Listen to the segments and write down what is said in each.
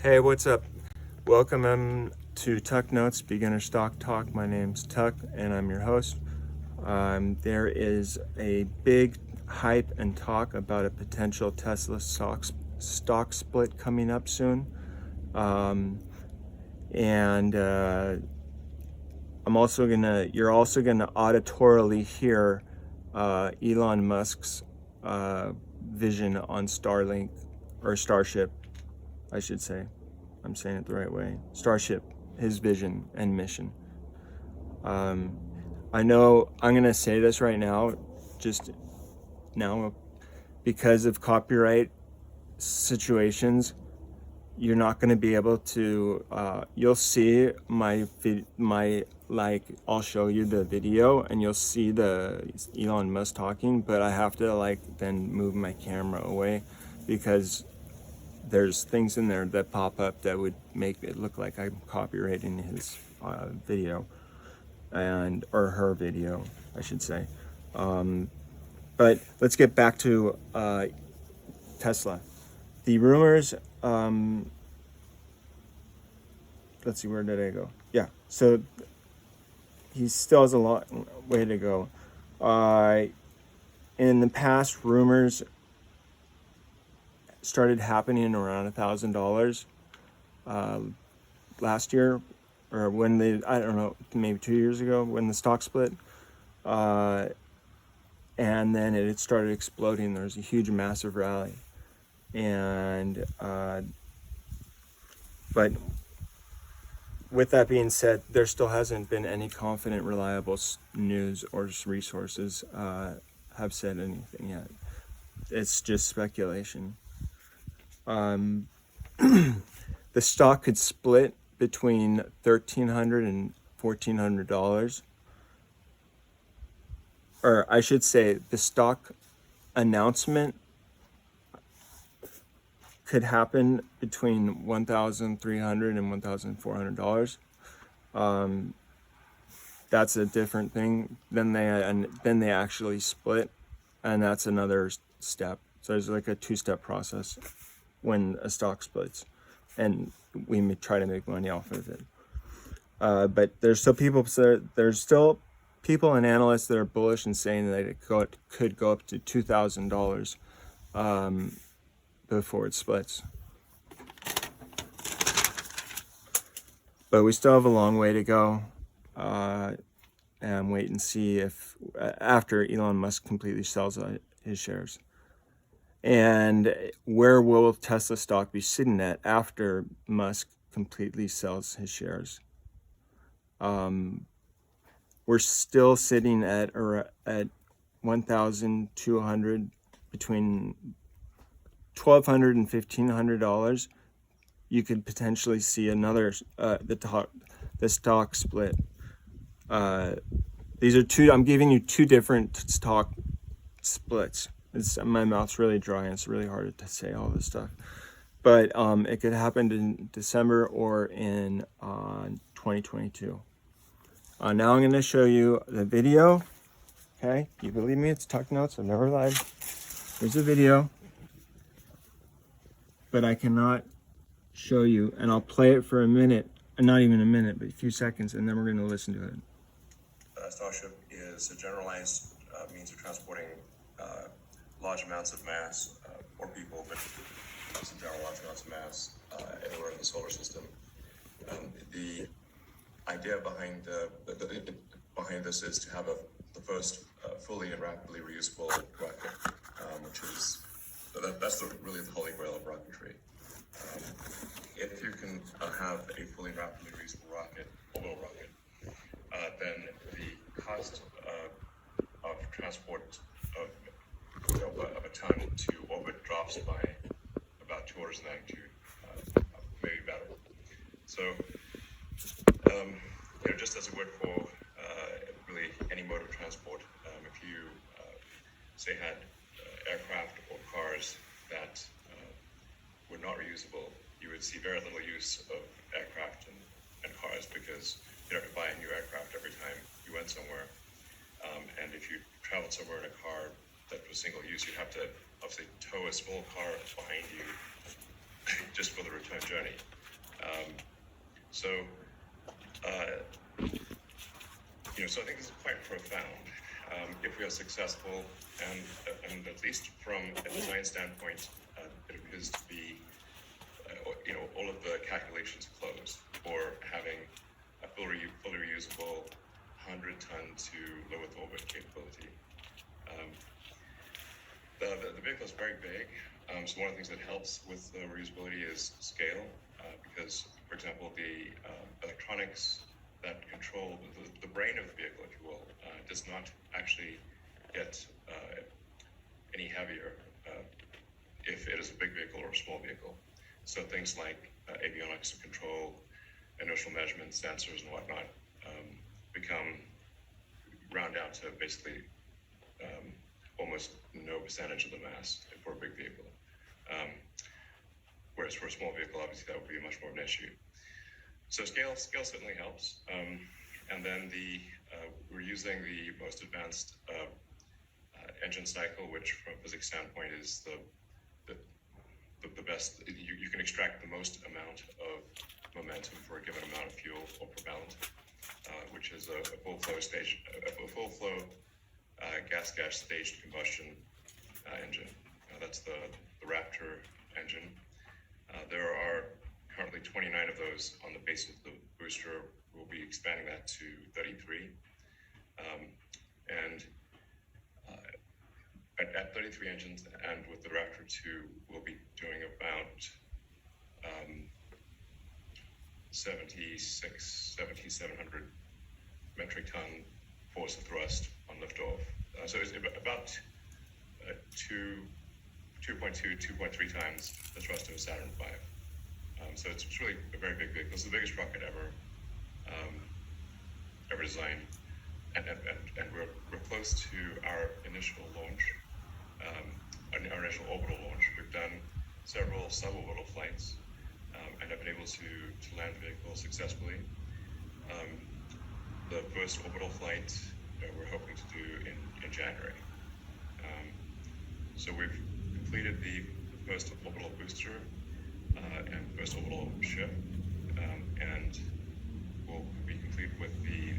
Hey, what's up? Welcome to Tuck Notes Beginner Stock Talk. My name's Tuck and I'm your host. There is a big hype and talk about a potential Tesla stock split coming up soon. You're also gonna auditorily hear Elon Musk's vision on Starlink or Starship, I should say. I'm saying it the right way. Starship, his vision and mission. I know I'm gonna say this right now, just now, because of copyright situations. You're not gonna be able to. You'll see I'll show you the video, and you'll see the Elon Musk talking, but I have to then move my camera away because there's things in there that pop up that would make it look like I'm copyrighting his video or her video, I should say. But let's get back to Tesla. The rumors. Let's see, where did I go? Yeah, so he still has a long way to go. In the past, rumors started happening around $1,000 last year, or when I don't know, maybe 2 years ago when the stock split, and then it started exploding. There was a huge, massive rally, and but with that being said, there still hasn't been any confident, reliable news or resources have said anything yet. It's just speculation. The stock could split between $1,300 and $1,400, or I should say, the stock announcement could happen between $1,300 and $1,400. That's a different thing. Then they actually split, and that's another step. So there's like a two-step process when a stock splits, and we may try to make money off of it. But there's still people and analysts that are bullish and saying that it could go up to $2,000 before it splits. But we still have a long way to go, and wait and see if after Elon Musk completely sells his shares. And where will Tesla stock be sitting at after Musk completely sells his shares? We're still sitting at 1,200, between $1,200 and $1,500. You could potentially see another the stock split. These are two. I'm giving you two different stock splits. My mouth's really dry and it's really hard to say all this stuff. But it could happen in December or in 2022. Now I'm going to show you the video. Okay, you believe me? It's Tuck Notes. I've never lied. Here's a video, but I cannot show you, and I'll play it for a minute, not even a minute, but a few seconds, and then we're going to listen to it. Starship is a generalized means of transporting large amounts of mass, or people, but in general, large amounts of mass anywhere in the solar system. The idea behind behind this is to have the first fully and rapidly reusable rocket, which is that's really the holy grail of rocketry. If you can have a fully and rapidly reusable rocket, a little rocket, then the cost of transport of a ton to orbit drops by about 2 orders of magnitude, maybe better. So, just as it would for really any mode of transport, if you say had aircraft or cars that were not reusable, you would see very little use of aircraft and cars, because you have to buy a new aircraft every time you went somewhere. And if you traveled somewhere in a car that was single use, you'd have to obviously tow a small car behind you just for the return journey. So, so I think this is quite profound. If we are successful, and at least from a design standpoint, it appears to be, all of the calculations closed for having a fully reusable 100-ton to low Earth orbit capability. The vehicle is very big, so one of the things that helps with the reusability is scale, because, for example, the electronics that control the brain of the vehicle, if you will, does not actually get any heavier if it is a big vehicle or a small vehicle. So things like avionics to control, inertial measurement, sensors, and whatnot become round out to basically almost no percentage of the mass for a big vehicle. Whereas for a small vehicle, obviously that would be much more of an issue. So scale certainly helps. And then we're using the most advanced engine cycle, which from a physics standpoint is the best. You can extract the most amount of momentum for a given amount of fuel or propellant, which is a full flow gas staged combustion engine. That's the Raptor engine. There are currently 29 of those on the base of the booster. We'll be expanding that to 33. And at 33 engines, and with the Raptor 2, we'll be doing about 7,700 metric ton force of thrust on liftoff. So it's about 2.3 times the thrust of a Saturn V. So it's really a very big vehicle. It's the biggest rocket ever designed, and we're close to our initial launch, our initial orbital launch. We've done several suborbital flights and have been able to land the vehicle successfully. The first orbital flight we're hoping to do in January. So we've completed the first orbital booster and first orbital ship, and we'll be complete with the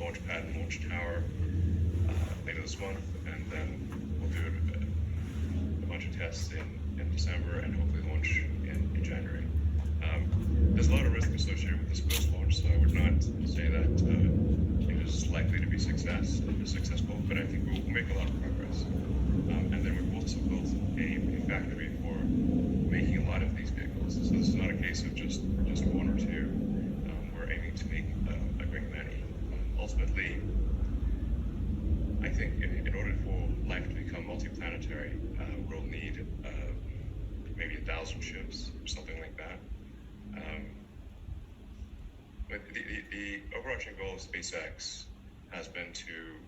launch pad and launch tower later this month, and then we'll do a bunch of tests in December and hopefully launch in January. There's a lot of risk associated with this first launch, so I would not say that it is likely to be successful, but I think we'll make a lot of progress. And then we've also built a factory for making a lot of these vehicles. So this is not a case of just one or two. We're aiming to make a great many. Ultimately, I think in order for life to become multiplanetary, we'll need maybe 1,000 ships or something like that. But the overarching goal of SpaceX has been to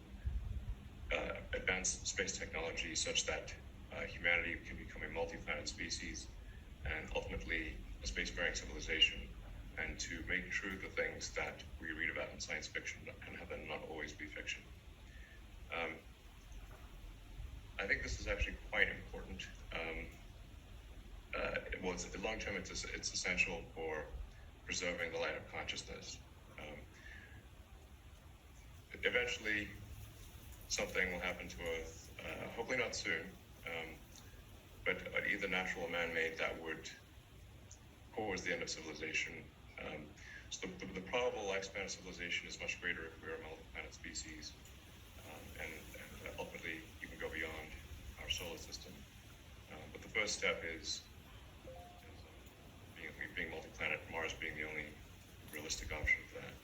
advance space technology such that humanity can become a multi-planet species and ultimately a spacefaring civilization, and to make true the things that we read about in science fiction and have them not always be fiction. I think this is actually quite important. Well, long term, it's essential for preserving the light of consciousness. Eventually, something will happen to Earth, hopefully not soon, but either natural or man-made, that would cause the end of civilization. So the probable lifespan of civilization is much greater if we're a multi-planet species, and ultimately even go beyond our solar system. But the first step is being multi-planet, Mars being the only realistic option for that.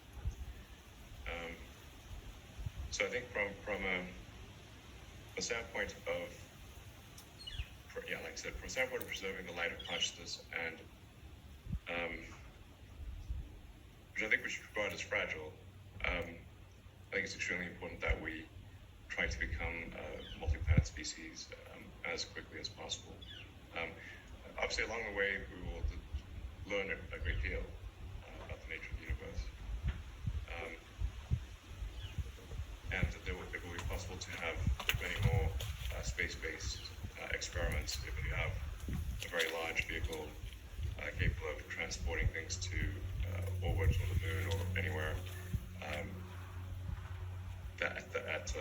So I think from a standpoint of, like I said, from a standpoint of preserving the light of consciousness, and which I think we should regard as fragile, I think it's extremely important that we try to become a multi-planet species as quickly as possible. Obviously, along the way, we will learn a great deal about the nature of the universe. And it will be possible to have many more space-based experiments if you have a very large vehicle capable of transporting things to orbit or the moon or anywhere at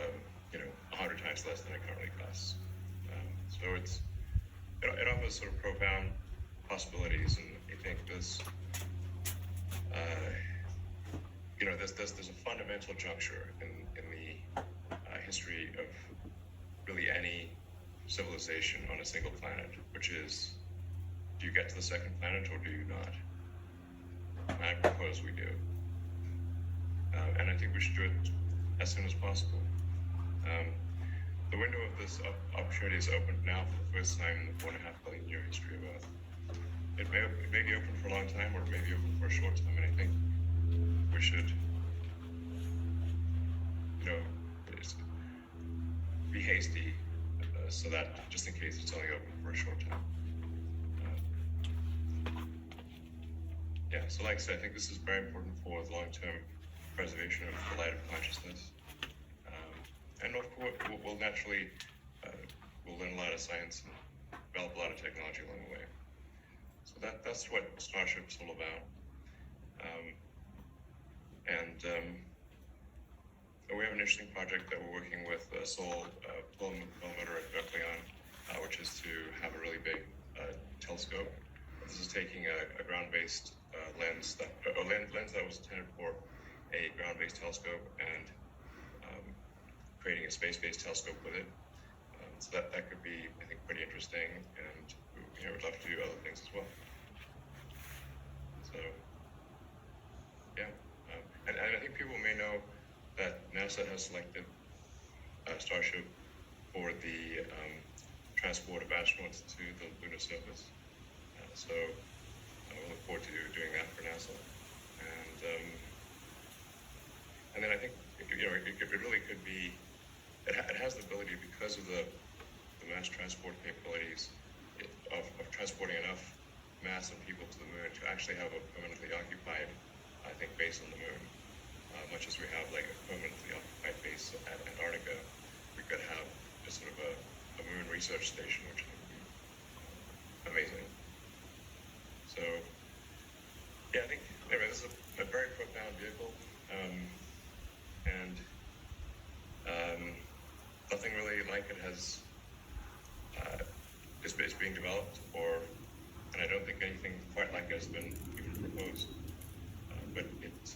100 times less than it currently costs. So it offers sort of profound possibilities, and I think there's a fundamental juncture in the history of really any civilization on a single planet, which is, do you get to the second planet or do you not? And I propose we do. And I think we should do it as soon as possible. The window of this opportunity is opened now for the first time in the 4.5 billion year history of Earth. It may be open for a long time, or it may be open for a short time, and I think we should, be hasty, so that just in case it's only open for a short time. So like I said, I think this is very important for the long-term preservation of the light of consciousness. And of course, we'll naturally, we'll learn a lot of science and develop a lot of technology along the way. So that's what Starship's all about. We have an interesting project that we're working with Seoul Millimeter at Berkeley on, which is to have a really big telescope. This is taking a ground-based lens that was intended for a ground-based telescope and creating a space-based telescope with it. So that could be, I think, pretty interesting, and we'd love to do other things as well. So, and I think people may know that NASA has selected Starship for the transport of astronauts to the lunar surface. So we'll look forward to doing that for NASA. And then I think it really could be. It has the ability, because of the mass transport capabilities of transporting enough mass and people to the moon to actually have a permanently occupied, I think, base on the moon. Much as we have like a permanently occupied base at Antarctica, we could have just sort of a moon research station, which would be amazing. So, I think anyway, this is a very profound vehicle, and nothing really like it is being developed, and I don't think anything quite like it has been even proposed. But it's